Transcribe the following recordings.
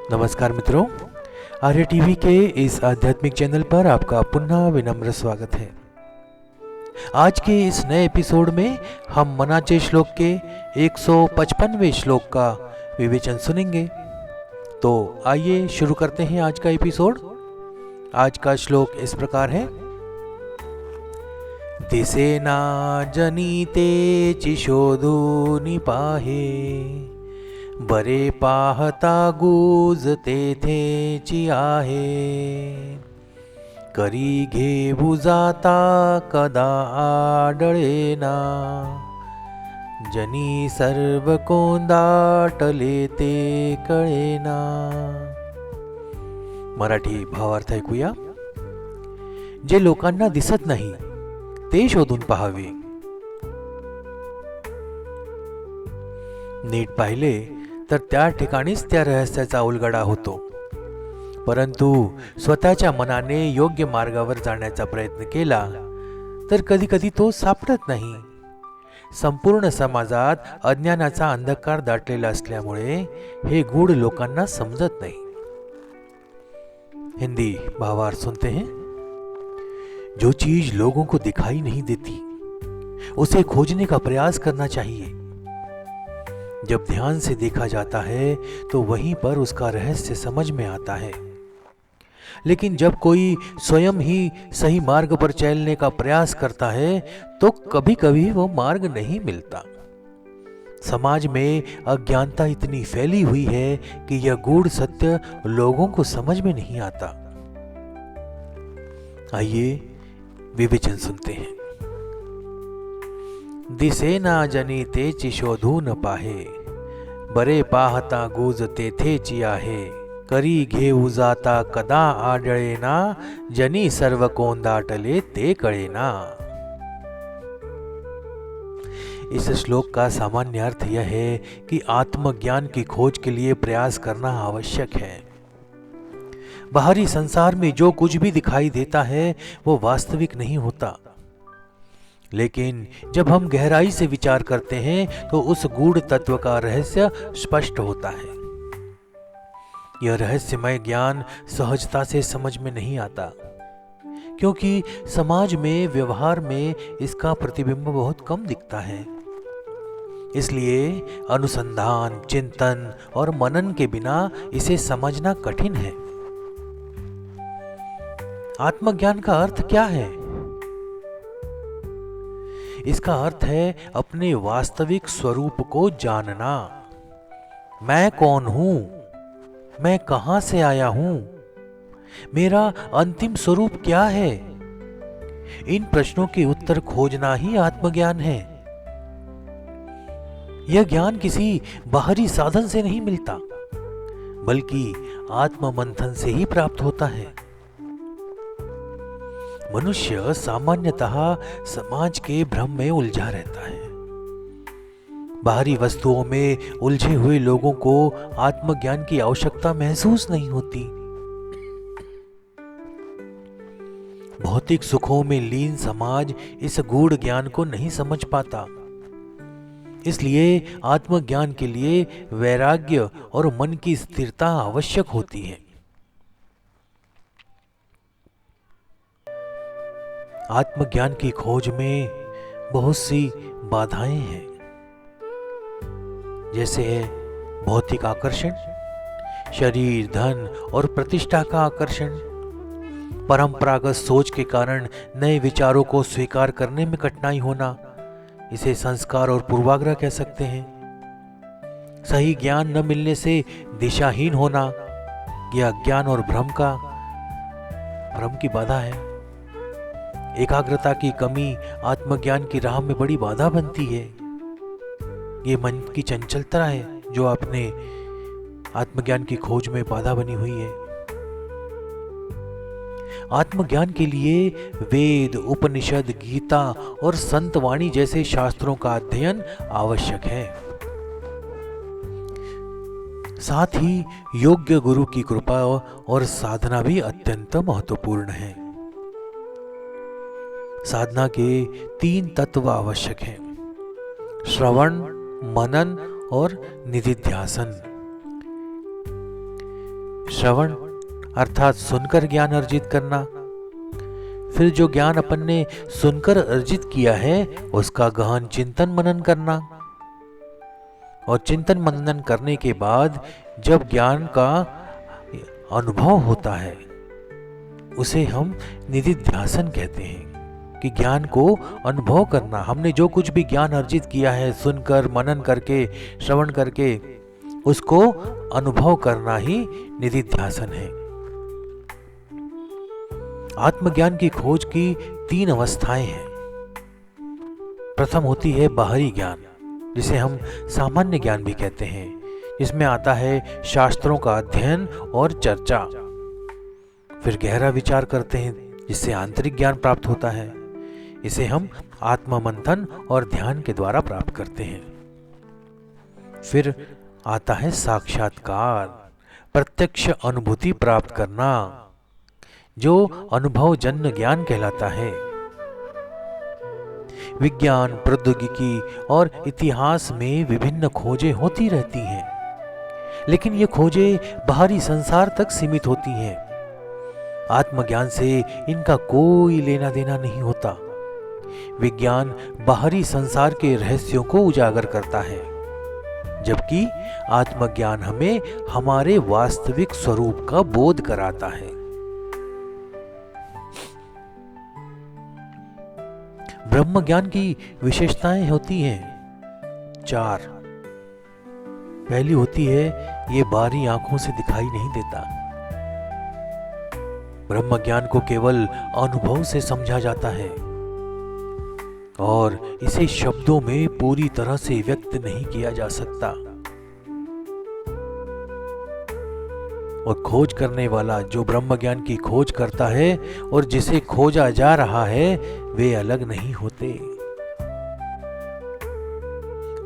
नमस्कार मित्रों, आर्य टीवी के इस आध्यात्मिक चैनल पर आपका पुनः विनम्र स्वागत है। आज के इस नए एपिसोड में हम मनाचे श्लोक के 155वें श्लोक का विवेचन सुनेंगे। तो आइए शुरू करते हैं आज का एपिसोड। आज का श्लोक इस प्रकार है। दिसेना जनीते चिशोधु निपाहे बरे पाहता गुज तेथे ची आहे करी घेऊ जाता कदा आडळेना जनी सर्व कोंदाटले ते कळेना। मराठी भावार्थ ऐकूया। जे लोकांना दिसत नाही ते शोधून पाहावे। नीट पाहिले तर त्या ठिकाणीच त्या रहस्याचा उलगडा होतो, परंतु स्वतःच्या मनाने योग्य मार्गावर जाण्याचा प्रयत्न केला तर कधी कधी तो सापडत नाही। संपूर्ण समाजात अज्ञानाचा अंधकार दाटलेला असल्यामुळे हे गूढ लोकांना समजत नाही। हिंदी भावार्थ सुनते हैं। जो चीज लोगों को दिखाई नहीं देती उसे खोजने का प्रयास करना चाहिए। जब ध्यान से देखा जाता है तो वहीं पर उसका रहस्य समझ में आता है, लेकिन जब कोई स्वयं ही सही मार्ग पर चलने का प्रयास करता है तो कभी कभी वो मार्ग नहीं मिलता। समाज में अज्ञानता इतनी फैली हुई है कि यह गूढ़ सत्य लोगों को समझ में नहीं आता। आइए विवेचन सुनते हैं। दिसेना जनी तेची शोधू न पाहे बरे पाहता गुज तेथेची आहे करी घेऊ जाता कदा आढळेना जनी सर्व कोंदाटले ते कळेना। इस श्लोक का सामान्य अर्थ यह है कि आत्मज्ञान की खोज के लिए प्रयास करना आवश्यक है। बाहरी संसार में जो कुछ भी दिखाई देता है वो वास्तविक नहीं होता, लेकिन जब हम गहराई से विचार करते हैं तो उस गूढ़ तत्व का रहस्य स्पष्ट होता है। यह रहस्यमय ज्ञान सहजता से समझ में नहीं आता, क्योंकि समाज में व्यवहार में इसका प्रतिबिंब बहुत कम दिखता है। इसलिए अनुसंधान, चिंतन और मनन के बिना इसे समझना कठिन है। आत्मज्ञान का अर्थ क्या है? इसका अर्थ है अपने वास्तविक स्वरूप को जानना। मैं कौन हूं? मैं कहां से आया हूं? मेरा अंतिम स्वरूप क्या है? इन प्रश्नों के उत्तर खोजना ही आत्मज्ञान है। यह ज्ञान किसी बाहरी साधन से नहीं मिलता, बल्कि आत्ममंथन से ही प्राप्त होता है। मनुष्य सामान्यतः समाज के भ्रम में उलझा रहता है। बाहरी वस्तुओं में उलझे हुए लोगों को आत्मज्ञान की आवश्यकता महसूस नहीं होती। भौतिक सुखों में लीन समाज इस गूढ़ ज्ञान को नहीं समझ पाता। इसलिए आत्मज्ञान के लिए वैराग्य और मन की स्थिरता आवश्यक होती है। आत्मज्ञान की खोज में बहुत सी बाधाएं हैं, जैसे है भौतिक आकर्षण, शरीर, धन और प्रतिष्ठा का आकर्षण, परंपरागत सोच के कारण नए विचारों को स्वीकार करने में कठिनाई होना, इसे संस्कार और पूर्वाग्रह कह सकते हैं। सही ज्ञान न मिलने से दिशाहीन होना, यह अज्ञान और भ्रम की बाधा है। एकाग्रता की कमी आत्मज्ञान की राह में बड़ी बाधा बनती है। ये मन की चंचलता है जो अपने आत्मज्ञान की खोज में बाधा बनी हुई है। आत्मज्ञान के लिए वेद, उपनिषद, गीता और संत वाणी जैसे शास्त्रों का अध्ययन आवश्यक है। साथ ही योग्य गुरु की कृपा और साधना भी अत्यंत महत्वपूर्ण है। साधना के 3 तत्व आवश्यक हैं: श्रवण, मनन और निधिध्यासन। श्रवण अर्थात सुनकर ज्ञान अर्जित करना, फिर जो ज्ञान अपन ने सुनकर अर्जित किया है उसका गहन चिंतन मनन करना, और चिंतन मनन करने के बाद जब ज्ञान का अनुभव होता है उसे हम निधिध्यासन कहते हैं। कि ज्ञान को अनुभव करना, हमने जो कुछ भी ज्ञान अर्जित किया है सुनकर, मनन करके, श्रवण करके, उसको अनुभव करना ही निधिध्यासन है। आत्मज्ञान की खोज की 3 अवस्थाएं हैं। प्रथम होती है बाहरी ज्ञान, जिसे हम सामान्य ज्ञान भी कहते हैं, जिसमें आता है शास्त्रों का अध्ययन और चर्चा। फिर गहरा विचार करते हैं जिससे आंतरिक ज्ञान प्राप्त होता है। इसे हम आत्ममंथन और ध्यान के द्वारा प्राप्त करते हैं। फिर आता है साक्षात्कार, प्रत्यक्ष अनुभूति प्राप्त करना, जो अनुभव जन्य ज्ञान कहलाता है। विज्ञान, प्रौद्योगिकी और इतिहास में विभिन्न खोजें होती रहती हैं, लेकिन ये खोजें बाहरी संसार तक सीमित होती हैं। आत्मज्ञान से इनका कोई लेना देना नहीं होता। विज्ञान बाहरी संसार के रहस्यों को उजागर करता है, जबकि आत्मज्ञान हमें हमारे वास्तविक स्वरूप का बोध कराता है। ब्रह्म ज्ञान की विशेषताएं होती हैं 4। पहली होती है ये बाहरी आंखों से दिखाई नहीं देता। ब्रह्म ज्ञान को केवल अनुभव से समझा जाता है और इसे शब्दों में पूरी तरह से व्यक्त नहीं किया जा सकता। और खोज करने वाला जो ब्रह्म ज्ञान की खोज करता है और जिसे खोजा जा रहा है वे अलग नहीं होते।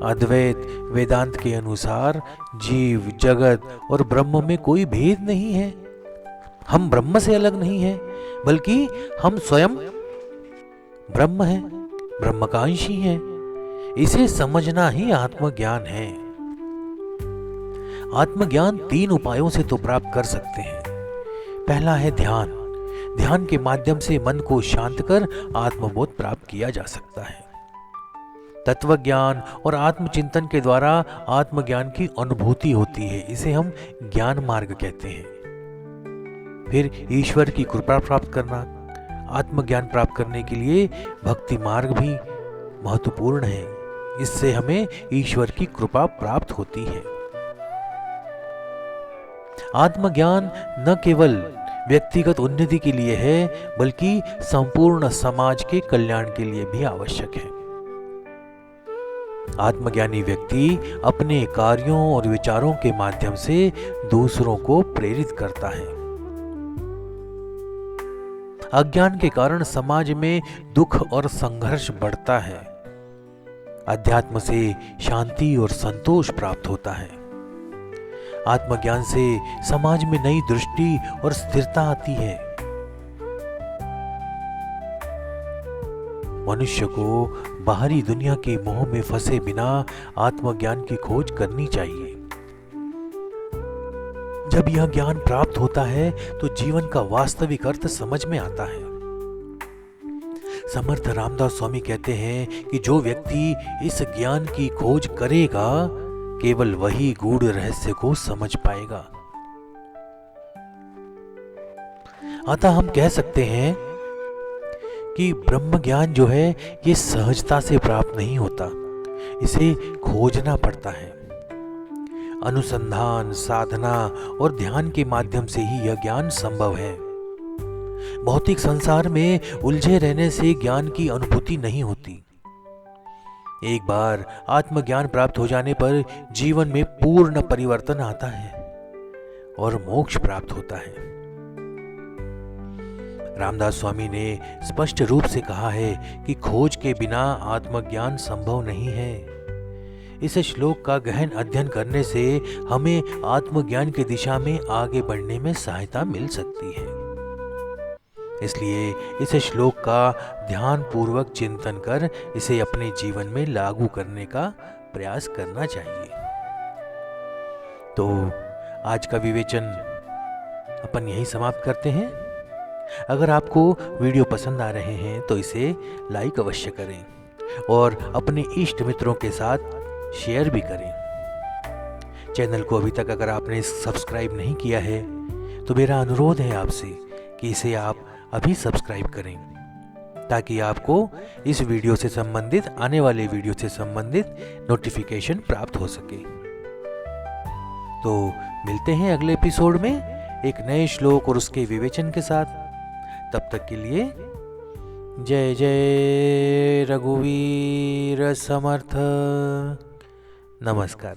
अद्वैत वेदांत के अनुसार जीव, जगत और ब्रह्म में कोई भेद नहीं है। हम ब्रह्म से अलग नहीं हैं, बल्कि हम स्वयं ब्रह्म हैं, ब्रह्म का अंश ही हैं। इसे समझना ही आत्मज्ञान है। आत्मज्ञान 3 उपायों से तो प्राप्त कर सकते हैं। पहला है ध्यान। ध्यान के माध्यम से मन को शांत कर आत्मबोध प्राप्त किया जा सकता है। तत्व ज्ञान और आत्मचिंतन के द्वारा आत्मज्ञान की अनुभूति होती है। इसे हम ज्ञान मार्ग कहते हैं। फिर ईश्वर की कृपा प्राप्त करना। आत्मज्ञान प्राप्त करने के लिए भक्ति मार्ग भी महत्वपूर्ण है। इससे हमें ईश्वर की कृपा प्राप्त होती है। आत्मज्ञान न केवल व्यक्तिगत उन्नति के लिए है, बल्कि संपूर्ण समाज के कल्याण के लिए भी आवश्यक है। आत्मज्ञानी व्यक्ति अपने कार्यों और विचारों के माध्यम से दूसरों को प्रेरित करता है। अज्ञान के कारण समाज में दुख और संघर्ष बढ़ता है। अध्यात्म से शांति और संतोष प्राप्त होता है। आत्मज्ञान से समाज में नई दृष्टि और स्थिरता आती है। मनुष्य को बाहरी दुनिया के मोह में फंसे बिना आत्मज्ञान की खोज करनी चाहिए। जब यह ज्ञान प्राप्त होता है तो जीवन का वास्तविक अर्थ समझ में आता है। समर्थ रामदास स्वामी कहते हैं कि जो व्यक्ति इस ज्ञान की खोज करेगा केवल वही गूढ़ रहस्य को समझ पाएगा। अतः हम कह सकते हैं कि ब्रह्म ज्ञान जो है ये सहजता से प्राप्त नहीं होता, इसे खोजना पड़ता है। अनुसंधान, साधना और ध्यान के माध्यम से ही यह ज्ञान संभव है। भौतिक संसार में उलझे रहने से ज्ञान की अनुभूति नहीं होती। एक बार आत्मज्ञान प्राप्त हो जाने पर जीवन में पूर्ण परिवर्तन आता है और मोक्ष प्राप्त होता है। रामदास स्वामी ने स्पष्ट रूप से कहा है कि खोज के बिना आत्मज्ञान संभव नहीं है। इस श्लोक का गहन अध्ययन करने से हमें आत्मज्ञान की दिशा में आगे बढ़ने में सहायता मिल सकती है। इसलिए इस श्लोक का ध्यान पूर्वक चिंतन कर इसे अपने जीवन में लागू करने का प्रयास करना चाहिए। तो आज का विवेचन अपन यहीं समाप्त करते हैं। अगर आपको वीडियो पसंद आ रहे हैं तो इसे लाइक अवश्य करें और अपने इष्ट मित्रों के साथ शेयर भी करें। चैनल को अभी तक अगर आपने सब्सक्राइब नहीं किया है तो मेरा अनुरोध है आपसे कि इसे आप अभी सब्सक्राइब करें, ताकि आपको इस वीडियो से संबंधित, आने वाले वीडियो से संबंधित नोटिफिकेशन प्राप्त हो सके। तो मिलते हैं अगले एपिसोड में एक नए श्लोक और उसके विवेचन के साथ। तब तक के लिए जय जय रघुवीर समर्थ। नमस्कार।